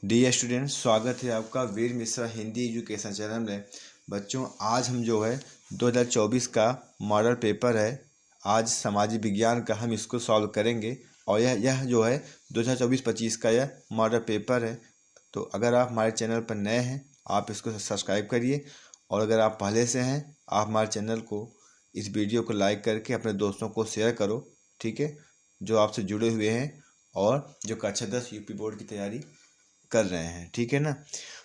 Dear student, स्वागत है आपका वीर मिश्रा हिंदी एजुकेशन चैनल में। बच्चों, आज हम जो है 2024 का मॉडल पेपर है, आज सामाजिक विज्ञान का हम इसको सॉल्व करेंगे। और यह जो है 2024-25 का यह मॉडल पेपर है। तो अगर आप हमारे चैनल पर नए हैं, आप इसको सब्सक्राइब करिए। और अगर आप पहले से हैं, आप हमारे चैनल को, इस वीडियो को लाइक करके अपने दोस्तों को शेयर करो, ठीक है, जो आपसे जुड़े हुए हैं और जो कक्षा 10 यूपी बोर्ड की तैयारी कर रहे हैं, ठीक है ना।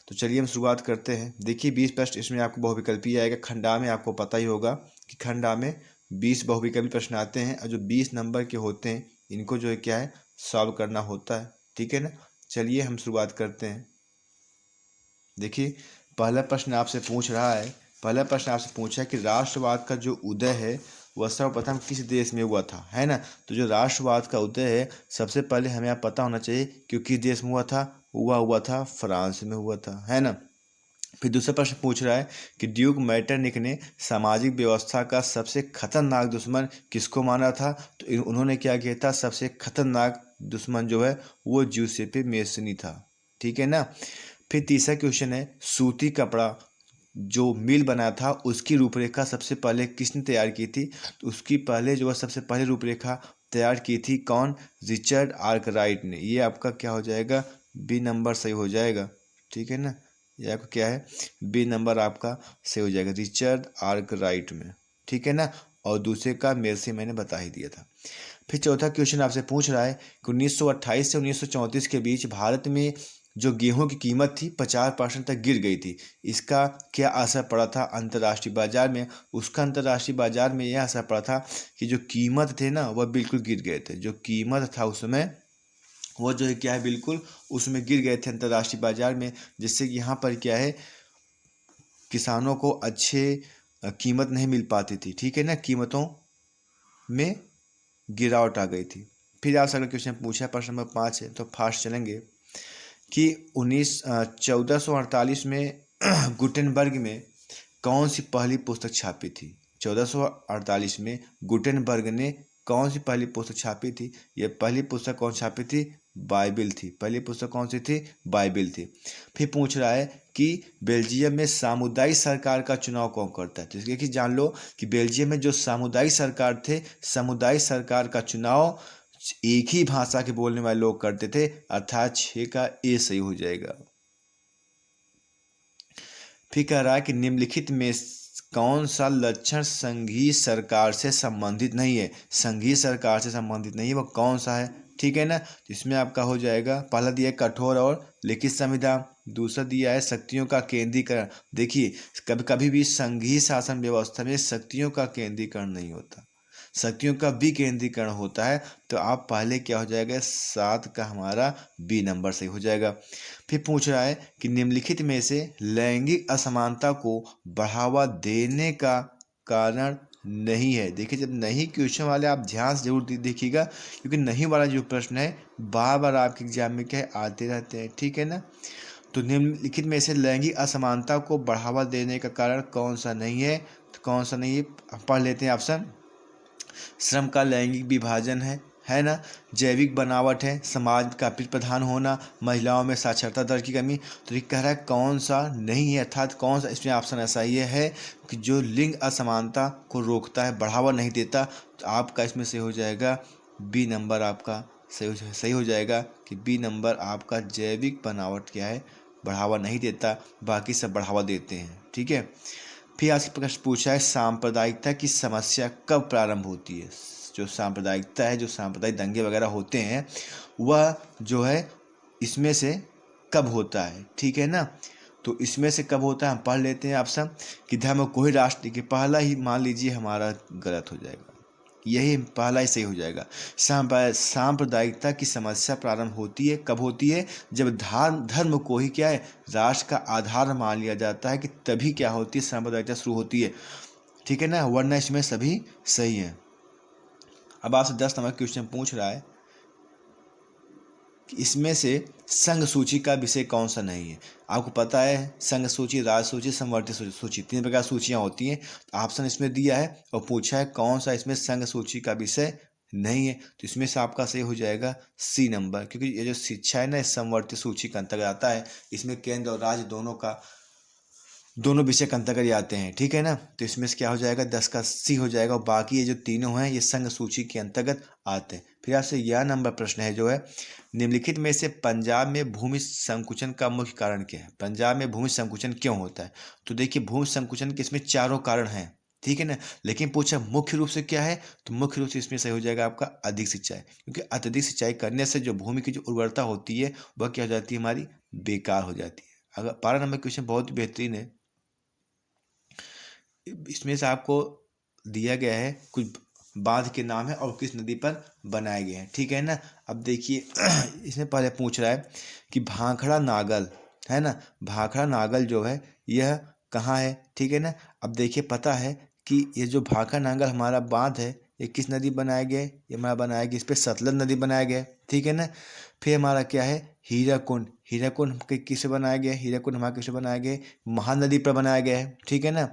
तो चलिए हम शुरुआत करते हैं। देखिए 20 प्रश्न इसमें आपको बहुविकल्पी आएगा। खंडा में आपको पता ही होगा कि खंडा में 20 बहुविकल्पी प्रश्न आते हैं और जो 20 नंबर के होते हैं इनको जो है क्या है, सॉल्व करना होता है, ठीक है ना। चलिए हम शुरुआत करते हैं। देखिए पहला प्रश्न आपसे पूछ रहा है, पहला प्रश्न आपसे पूछा है कि राष्ट्रवाद का जो उदय है वह सर्वप्रथम किस देश में हुआ था, है ना। तो जो राष्ट्रवाद का उदय है सबसे पहले हमें आप पता होना चाहिए कि किस देश में हुआ था। हुआ था फ्रांस में हुआ था, है ना। फिर दूसरा प्रश्न पूछ रहा है कि ड्यूक मैटरनिक ने सामाजिक व्यवस्था का सबसे खतरनाक दुश्मन किसको माना था। तो उन्होंने क्या किया था, सबसे खतरनाक दुश्मन जो है वो ज्यूसेपे मेसनी था, ठीक है ना। फिर तीसरा क्वेश्चन है, सूती कपड़ा जो मिल बना था उसकी रूपरेखा सबसे पहले किसने तैयार की थी। तो उसकी पहले जो है सबसे पहले रूपरेखा तैयार की थी कौन, रिचर्ड आर्कराइट ने। ये आपका क्या हो जाएगा, बी नंबर सही हो जाएगा, ठीक है ना। ये आपका क्या है, बी नंबर आपका सही हो जाएगा, रिचर्ड आर्कराइट में, ठीक है ना। और दूसरे का मेरे से मैंने बता ही दिया था। फिर चौथा क्वेश्चन आपसे पूछ रहा है कि 1928 से 1934 के बीच भारत में जो गेहूं की कीमत थी 50% तक गिर गई थी। इसका क्या असर पड़ा था अंतर्राष्ट्रीय बाजार में। उसका अंतर्राष्ट्रीय बाजार में यह असर पड़ा था कि जो कीमत थे ना वह बिल्कुल गिर गए थे। जो कीमत था उसमें वो जो है क्या है, बिल्कुल उसमें गिर गए थे अंतर्राष्ट्रीय बाजार में, जिससे कि यहाँ पर क्या है, किसानों को अच्छे कीमत नहीं मिल पाती थी, ठीक है ना। कीमतों में गिरावट आ गई थी। फिर आपसे अगला क्वेश्चन पूछा, प्रश्न नंबर 5 है, तो फास्ट चलेंगे कि 1448 में गुटेनबर्ग में कौन सी पहली पुस्तक छापी थी। 1448 में गुटेनबर्ग ने कौन सी पहली पुस्तक छापी थी। यह पहली पुस्तक कौन छापी थी, बाइबिल थी। पहली पुस्तक कौन सी थी, बाइबिल थी। फिर पूछ रहा है कि बेल्जियम में सामुदायिक सरकार का चुनाव कौन करता है। तो इसलिए कि जान लो कि बेल्जियम में जो सामुदायिक सरकार थे, सामुदायिक सरकार का चुनाव एक ही भाषा के बोलने वाले लोग करते थे, अर्थात 6 का ए सही हो जाएगा। फिर कह रहा है कि निम्नलिखित में कौन सा लक्षण संघीय सरकार से संबंधित नहीं है। संघीय सरकार से संबंधित नहीं है, वह कौन सा है, ठीक है ना। इसमें आपका हो जाएगा, पहला दिया है कठोर और लिखित संविधान, दूसरा दिया है शक्तियों का केंद्रीकरण। देखिए कभी कभी भी संघीय शासन व्यवस्था में शक्तियों का केंद्रीकरण नहीं होता, शक्तियों का विकेंद्रीकरण होता है। तो आप पहले क्या हो जाएगा, 7 का हमारा बी नंबर सही हो जाएगा। फिर पूछ रहा है कि निम्नलिखित में से लैंगिक असमानता को बढ़ावा देने का कारण नहीं है। देखिए जब नहीं क्वेश्चन वाले आप ध्यान से जरूर देखिएगा, क्योंकि नहीं वाला जो प्रश्न है बार बार आपके एग्जाम में क्या है, आते रहते हैं, ठीक है ना। तो निम्नलिखित में से लैंगिक असमानता को बढ़ावा देने का कारण कौन सा नहीं है। तो कौन सा नहीं है, पढ़ लेते हैं ऑप्शन। श्रम का लैंगिक विभाजन है ना, जैविक बनावट है, समाज का प्रधान होना, महिलाओं में साक्षरता दर की कमी। तो ये कह रहा है कौन सा नहीं है, अर्थात कौन सा, इसमें ऑप्शन ऐसा ये है कि जो लिंग असमानता को रोकता है, बढ़ावा नहीं देता। तो आपका इसमें से हो जाएगा बी नंबर आपका सही हो जाएगा कि बी नंबर आपका जैविक बनावट क्या है, बढ़ावा नहीं देता, बाकी सब बढ़ावा देते हैं, ठीक है। फिर आज प्रश्न पूछा है, सांप्रदायिकता की समस्या कब प्रारंभ होती है। जो सांप्रदायिकता है, जो सांप्रदायिक दंगे वगैरह होते हैं, वह जो है इसमें से कब होता है, ठीक है ना। तो इसमें से कब होता है हम पढ़ लेते हैं ऑप्शन कि धर्म को ही राष्ट्र के, पहला ही मान लीजिए हमारा गलत हो जाएगा, यही पहला ही सही हो जाएगा। सांप्रदायिकता की समस्या प्रारंभ होती है, कब होती है, जब धर्म को ही क्या है, राष्ट्र का आधार मान लिया जाता है, कि तभी क्या होती है, सांप्रदायिकता शुरू होती है, ठीक है ना, वरना इसमें सभी सही है। अब आपसे 10 नंबर क्वेश्चन पूछ रहा है कि इसमें से संघ सूची का विषय कौन सा नहीं है। आपको पता है संघ सूची, राज सूची, संवर्धित सूची, 3 प्रकार सूचियां होती हैं। तो ऑप्शन इसमें दिया है और पूछा है कौन सा इसमें संघ सूची का विषय नहीं है, तो इसमें से आपका सही हो जाएगा सी नंबर, क्योंकि ये जो शिक्षा है ना समवर्ती सूची के अंतर्गत आता है। इसमें केंद्र और राज्य दोनों विषय के अंतर्गत आते हैं, ठीक है ना। तो इसमें से क्या हो जाएगा, 10 का सी हो जाएगा, और बाकी ये जो तीनों हैं ये संघ सूची के अंतर्गत आते हैं। फिर आपसे यह नंबर प्रश्न है जो है, निम्नलिखित में से पंजाब में भूमि संकुचन का मुख्य कारण क्या है। पंजाब में भूमि संकुचन क्यों होता है। तो देखिए भूमि संकुचन के इसमें चारों कारण हैं, ठीक है ना। लेकिन पूछा मुख्य रूप से क्या है, तो मुख्य रूप से इसमें सही हो जाएगा आपका अधिक सिंचाई, क्योंकि अत्यधिक सिंचाई करने से जो भूमि की जो उर्वरता होती है वह क्या हो जाती है, हमारी बेकार हो जाती है। अगर 12 नंबर क्वेश्चन बहुत बेहतरीन है। इसमें से आपको दिया गया है कुछ बांध के नाम है और किस नदी पर बनाए गए हैं, ठीक है ना। अब देखिए इसमें पहले पूछ रहा है कि भाखड़ा नागल है ना, भाखड़ा नागल जो है यह कहाँ है, ठीक है ना। अब देखिए पता है कि ये जो भाखड़ा नागल हमारा बांध है ये किस नदी बनाया गया है, ये हमारा बनाया गया इस पर सतलज नदी बनाया गया है, ठीक है ना। फिर हमारा क्या है हीराकुंड, हीराकुंड किससे बनाया गया है, हीराकुंड हमारा किससे बनाया गया है, महानदी पर बनाया गया है, ठीक है ना।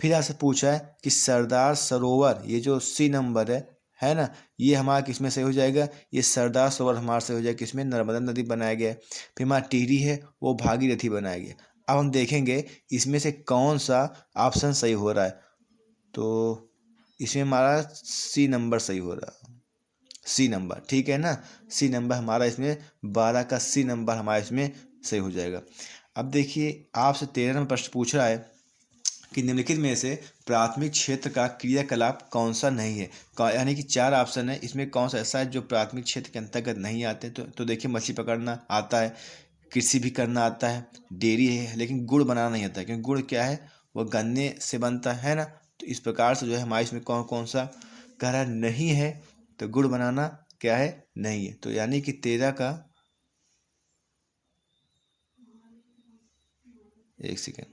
फिर आपसे पूछा है कि सरदार सरोवर, ये जो सी नंबर है ना, ये हमारा किस में सही हो जाएगा, ये सरदार सरोवर हमारा सही हो जाएगा किसमें, नर्मदा नदी बनाया गया है। फिर हमारा टिहरी है वो भागीरथी बनाया गया। अब हम देखेंगे इसमें से कौन सा ऑप्शन सही हो रहा है, तो इसमें हमारा सी नंबर सही हो रहा है, सी नंबर, ठीक है ना। सी नंबर हमारा इसमें 12 का सी नंबर हमारा इसमें सही हो जाएगा। अब देखिए आपसे 13 नंबर प्रश्न पूछ रहा है कि निम्नलिखित में से प्राथमिक क्षेत्र का क्रियाकलाप कौन सा नहीं है, यानी कि 4 ऑप्शन है, इसमें कौन सा ऐसा है जो प्राथमिक क्षेत्र के अंतर्गत नहीं आते। तो देखिए मछली पकड़ना आता है, कृषि भी करना आता है, डेयरी है, लेकिन गुड़ बनाना नहीं आता है, क्योंकि गुड़ क्या है वह गन्ने से बनता है ना। तो इस प्रकार से जो है हमारे इसमें कौन कौन सा कह रहा नहीं है, तो गुड़ बनाना क्या है नहीं है। तो यानी कि 13 का, एक सेकेंड,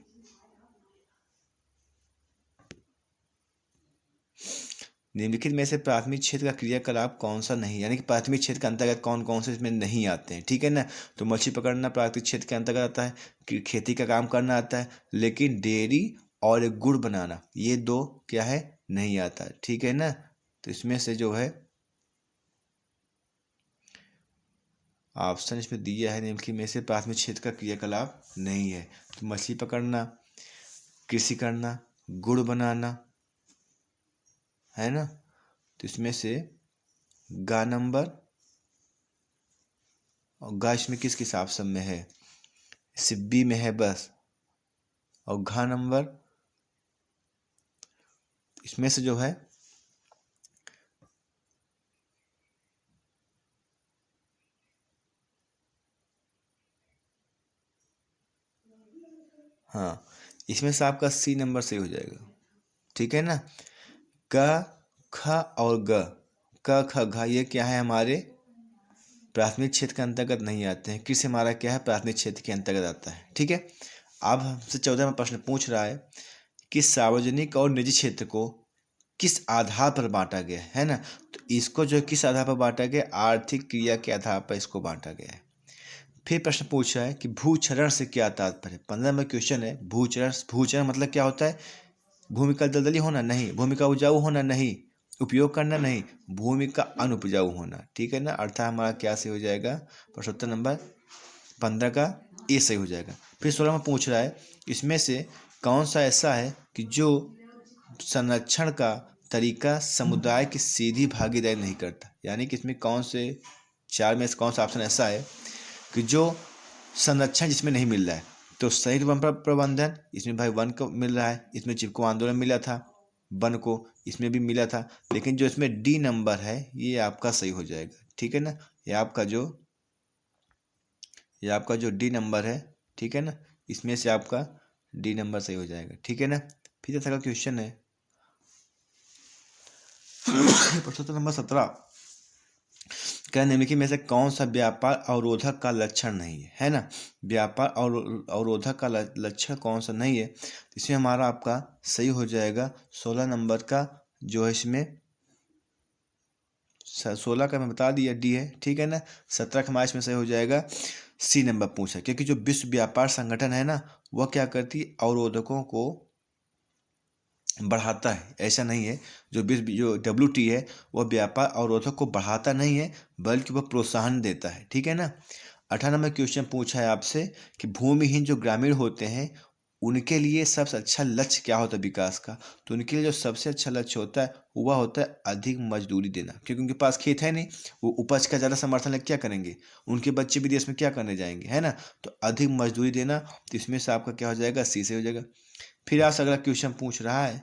निम्नलिखित में से प्राथमिक क्षेत्र का क्रियाकलाप कौन सा नहीं, यानी कि प्राथमिक क्षेत्र के अंतर्गत कौन कौन से इसमें नहीं आते हैं, ठीक है ना। तो मछली पकड़ना प्राथमिक क्षेत्र के अंतर्गत आता है, खेती का काम करना आता है, लेकिन डेयरी और गुड़ बनाना ये दो क्या है नहीं आता है, ठीक है ना। तो इसमें से जो है ऑप्शन इसमें दिया है निम्नलिखित में से प्राथमिक क्षेत्र का क्रियाकलाप नहीं है, तो मछली पकड़ना, कृषि करना, गुड़ बनाना, है ना। तो इसमें से गा नंबर, और गा इसमें किस किस ऑप्शन में है, सिब्बी में है बस, और घा नंबर इसमें से जो है हाँ, इसमें से आपका सी नंबर सही हो जाएगा, ठीक है ना। क ख और ग, क ख घ ये क्या है हमारे प्राथमिक क्षेत्र के अंतर्गत नहीं आते हैं, कृषि हमारा क्या है प्राथमिक क्षेत्र के अंतर्गत आता है, ठीक है। अब हमसे 14वां प्रश्न पूछ रहा है कि सार्वजनिक और निजी क्षेत्र को किस आधार पर बांटा गया है ना। तो इसको जो किस आधार पर बांटा गया, आर्थिक क्रिया के आधार पर इसको बांटा गया है। फिर प्रश्न पूछा है कि भूक्षरण से क्या तात्पर्य है। 15 नंबर क्वेश्चन है भूक्षरण। भूक्षरण मतलब क्या होता है, भूमि का दलदली होना नहीं, भूमि का उपजाऊ होना नहीं, उपयोग करना नहीं, भूमि का अनुपजाऊ होना, ठीक है ना। अर्थात हमारा क्या सही हो जाएगा, प्रश्नोत्तर नंबर 15 का ए सही हो जाएगा। फिर 16 में पूछ रहा है इसमें से कौन सा ऐसा है कि जो संरक्षण का तरीका समुदाय की सीधी भागीदारी नहीं करता, यानी कि इसमें कौन से 4 में से कौन सा ऑप्शन ऐसा है कि जो संरक्षण जिसमें नहीं मिल रहा है। तो शहरी वन प्रबंधन, इसमें भाई वन को मिल रहा है, इसमें चिपको आंदोलन मिला था वन को, इसमें भी मिला था, लेकिन जो इसमें डी नंबर है ये आपका सही हो जाएगा, ठीक है ना। ये आपका जो डी नंबर है, ठीक है ना, इसमें से आपका डी नंबर सही हो जाएगा, ठीक है ना। फिर जैसा का क्वेश्चन है प्रश्न नंबर 17, क्या निम्नलिखित में से कौन सा व्यापार अवरोधक का लक्षण नहीं है ना। व्यापार और अवरोधक का लक्षण कौन सा नहीं है, इसमें हमारा आपका सही हो जाएगा 16 नंबर का जो है इसमें 16 का मैं बता दिया डी है, ठीक है ना। 17 का हमारा इसमें सही हो जाएगा सी नंबर पूछा, क्योंकि जो विश्व व्यापार संगठन है ना वह क्या करती है, अवरोधकों को बढ़ाता है, ऐसा नहीं है। जो WTO है वह व्यापार अवरोधों को बढ़ाता नहीं है बल्कि वह प्रोत्साहन देता है, ठीक है ना। 18 नंबर क्वेश्चन पूछा है आपसे कि भूमिहीन जो ग्रामीण होते हैं उनके लिए सबसे अच्छा लक्ष्य क्या होता है विकास का। तो उनके लिए जो सबसे अच्छा लक्ष्य होता है वह होता है अधिक मजदूरी देना, क्योंकि उनके पास खेत है नहीं, वो उपज का ज़्यादा समर्थन लेकर क्या करेंगे, उनके बच्चे विदेश में क्या करने जाएंगे, है ना। तो अधिक मजदूरी देना, तो इसमें से आपका क्या हो जाएगा, सी से हो जाएगा। फिर आपसे अगला क्वेश्चन पूछ रहा है,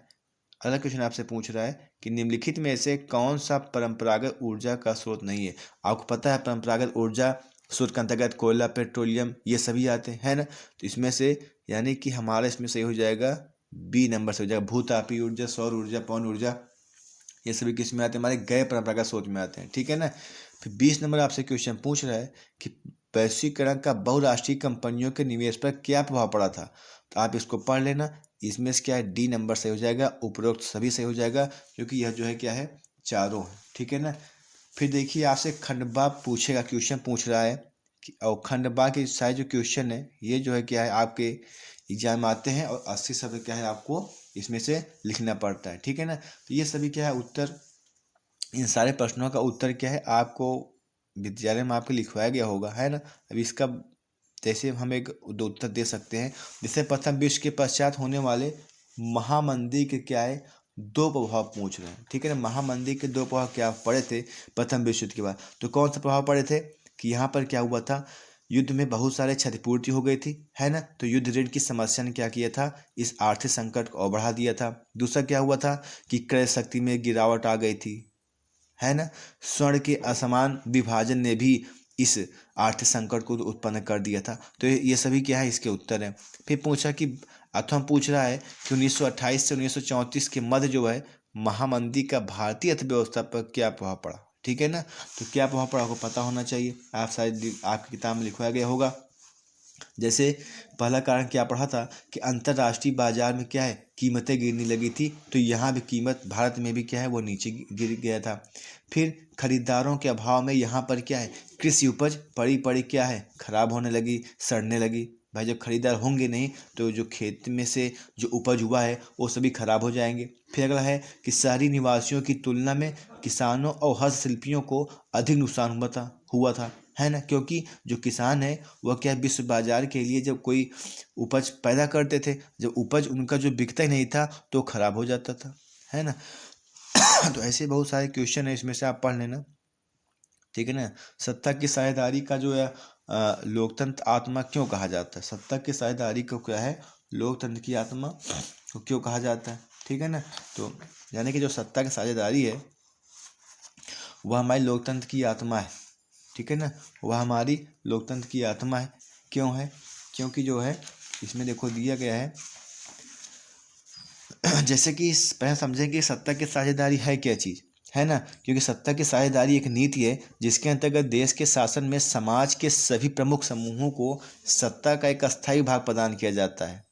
अगला क्वेश्चन आपसे पूछ रहा है कि निम्नलिखित में से कौन सा परंपरागत ऊर्जा का स्रोत नहीं है। आपको पता है परंपरागत ऊर्जा स्रोत के अंतर्गत कोयला, पेट्रोलियम ये सभी आते हैं, है ना। तो इसमें से यानी कि हमारा इसमें सही हो जाएगा बी नंबर से हो जाएगा, भूतापीय ऊर्जा, सौर ऊर्जा, पवन ऊर्जा ये सभी किस में आते हैं, हमारे गैर परंपरागत स्रोत में आते हैं, ठीक है ना। फिर 20 नंबर आपसे क्वेश्चन पूछ रहा है कि वैश्वीकरण का बहुराष्ट्रीय कंपनियों के निवेश पर क्या प्रभाव पड़ा था। तो आप इसको पढ़ लेना, इसमें से क्या है, डी नंबर सही हो जाएगा, उपरोक्त सभी सही हो जाएगा, क्योंकि यह जो है क्या है, चारों है, ठीक है ना। फिर देखिए आपसे खंडवा पूछेगा, क्वेश्चन पूछ रहा है कि और खंडवा के सारे जो क्वेश्चन है ये जो है क्या है आपके एग्जाम में आते हैं और 80 शब्द क्या है आपको इसमें से लिखना पड़ता है, ठीक है ना। तो ये सभी क्या है उत्तर, इन सारे प्रश्नों का उत्तर क्या है आपको विद्यालय में आपको लिखवाया गया होगा, है ना। अब इसका जैसे हम एक दो उत्तर दे सकते हैं, जैसे प्रथम विश्व के पश्चात होने वाले महामंदी के क्या है, दो प्रभाव पूछ रहे हैं, ठीक है ना। महामंदी के दो प्रभाव क्या पड़े थे प्रथम विश्व युद्ध के बाद। तो कौन सा प्रभाव पड़े थे कि यहाँ पर क्या हुआ था, युद्ध में बहुत सारे क्षतिपूर्ति हो गई थी, है ना। तो युद्ध ऋण की समस्या ने क्या किया था, इस आर्थिक संकट को और बढ़ा दिया था। दूसरा क्या हुआ था कि क्रय शक्ति में गिरावट आ गई थी, है ना। स्वर्ण के असमान विभाजन ने भी इस आर्थिक संकट को उत्पन्न कर दिया था। तो ये सभी क्या है इसके उत्तर हैं। फिर पूछा कि अथवा पूछ रहा है कि 1928 से 1934 के मध्य जो है महामंदी का भारतीय अर्थव्यवस्था पर क्या प्रभाव पड़ा, ठीक है ना। तो क्या प्रभाव पड़ा आपको पता होना चाहिए, आप शायद आपकी किताब में लिखवाया गया होगा। जैसे पहला कारण क्या पढ़ा था कि अंतर्राष्ट्रीय बाजार में क्या है कीमतें गिरने लगी थी, तो यहाँ भी कीमत भारत में भी क्या है वो नीचे गिर गया था। फिर खरीदारों के अभाव में यहाँ पर क्या है कृषि उपज पड़ी क्या है खराब होने लगी, सड़ने लगी। भाई जब खरीदार होंगे नहीं तो जो खेत में से जो उपज हुआ है वो सभी खराब हो जाएंगे। फिर अगला है कि शहरी निवासियों की तुलना में किसानों और हस्तशिल्पियों को अधिक नुकसान हुआ था, है ना। क्योंकि जो किसान है वह क्या विश्व बाजार के लिए जब कोई उपज पैदा करते थे, जब उपज उनका जो बिकता ही नहीं था तो खराब हो जाता था, है ना। तो ऐसे बहुत सारे क्वेश्चन है, इसमें से आप पढ़ लेना, ठीक है ना। सत्ता की साझेदारी का जो है लोकतंत्र आत्मा क्यों कहा जाता है, सत्ता की साझेदारी को क्या है लोकतंत्र की आत्मा को क्यों कहा जाता है, ठीक है ना। तो यानी कि जो सत्ता की साझेदारी है वह हमारी लोकतंत्र की आत्मा है, ठीक है ना। वह हमारी लोकतंत्र की आत्मा है। क्यों है, क्योंकि जो है इसमें देखो दिया गया है जैसे कि पहले समझें कि सत्ता की साझेदारी है क्या चीज़, है ना। क्योंकि सत्ता की साझेदारी एक नीति है जिसके अंतर्गत देश के शासन में समाज के सभी प्रमुख समूहों को सत्ता का एक अस्थायी भाग प्रदान किया जाता है,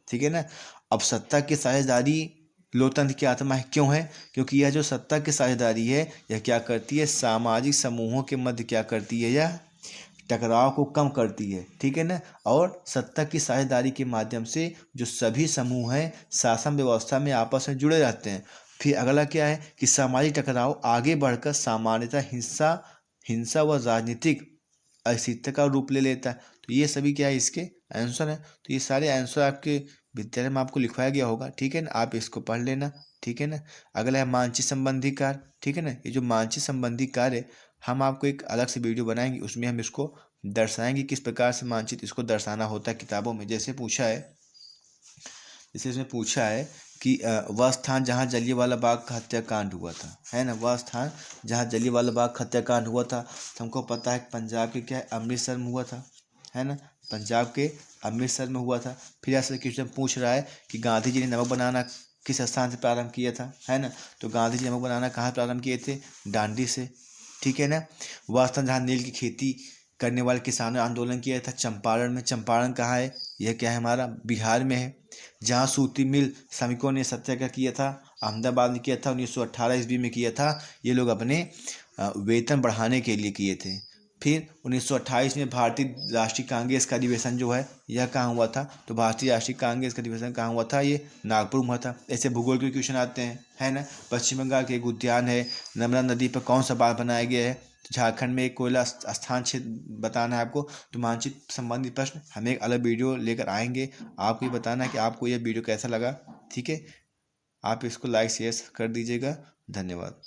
ठीक है ना। अब सत्ता की साझेदारी लोकतंत्र की आत्मा है, क्यों है, क्योंकि यह जो सत्ता की साझेदारी है यह क्या करती है सामाजिक समूहों के मध्य क्या करती है, यह टकराव को कम करती है, ठीक है ना। और सत्ता की साझेदारी के माध्यम से जो सभी समूह हैं शासन व्यवस्था में आपस में जुड़े रहते हैं। फिर अगला क्या है कि सामाजिक टकराव आगे बढ़कर सामान्यतः हिंसा हिंसा व राजनीतिक अस्थिरता का रूप ले लेता है। तो ये सभी क्या है इसके आंसर है। तो ये सारे आंसर आपके विद्यालय में आपको लिखवाया गया होगा, ठीक है ना, आप इसको पढ़ लेना, ठीक है ना। अगला है मानचित्र संबंधी कार्य, ठीक है ना। ये जो मानचित्र संबंधी कार्य हम आपको एक अलग से वीडियो बनाएंगे, उसमें हम इसको दर्शाएंगे किस प्रकार से मानचित्र इसको दर्शाना होता है किताबों में। जैसे इसमें पूछा है कि वह स्थान जहाँ जलियांवाला बाग का हत्याकांड हुआ था, है ना, वह स्थान जहाँ जलियांवाला बाग का हत्याकांड हुआ था। तो हमको पता है पंजाब के क्या है अमृतसर में हुआ था, है ना, पंजाब के अमृतसर में हुआ था। फिर ऐसे क्वेश्चन पूछ रहा है कि गांधी जी ने नमक बनाना किस स्थान से प्रारंभ किया था, है ना। तो गांधी जी नमक बनाना कहाँ प्रारंभ किए थे, दांडी से, ठीक है ना। वह स्थान जहाँ नील की खेती करने वाले किसानों ने आंदोलन किया था चंपारण में। चंपारण कहाँ है, यह क्या है हमारा बिहार में है। जहाँ सूती मिल श्रमिकों ने सत्याग्रह किया था अहमदाबाद में किया था, 1918 ईस्वी में किया था। ये लोग अपने वेतन बढ़ाने के लिए किए थे। फिर 1928 में भारतीय राष्ट्रीय कांग्रेस का अधिवेशन जो है यह कहाँ हुआ था, तो भारतीय राष्ट्रीय कांग्रेस का अधिवेशन कहाँ हुआ था, ये नागपुर में हुआ था। ऐसे भूगोल के क्वेश्चन आते हैं, है ना। पश्चिम बंगाल के एक उद्यान है, नर्मदा नदी पर कौन सा बांध बनाया गया है, झारखंड में एक कोयला स्थान क्षेत्र बताना है आपको। तो मानचित्र संबंधित प्रश्न हम एक अलग वीडियो लेकर आएंगे। आपको ये बताना है कि आपको यह वीडियो कैसा लगा, ठीक है। आप इसको लाइक शेयर कर दीजिएगा। धन्यवाद।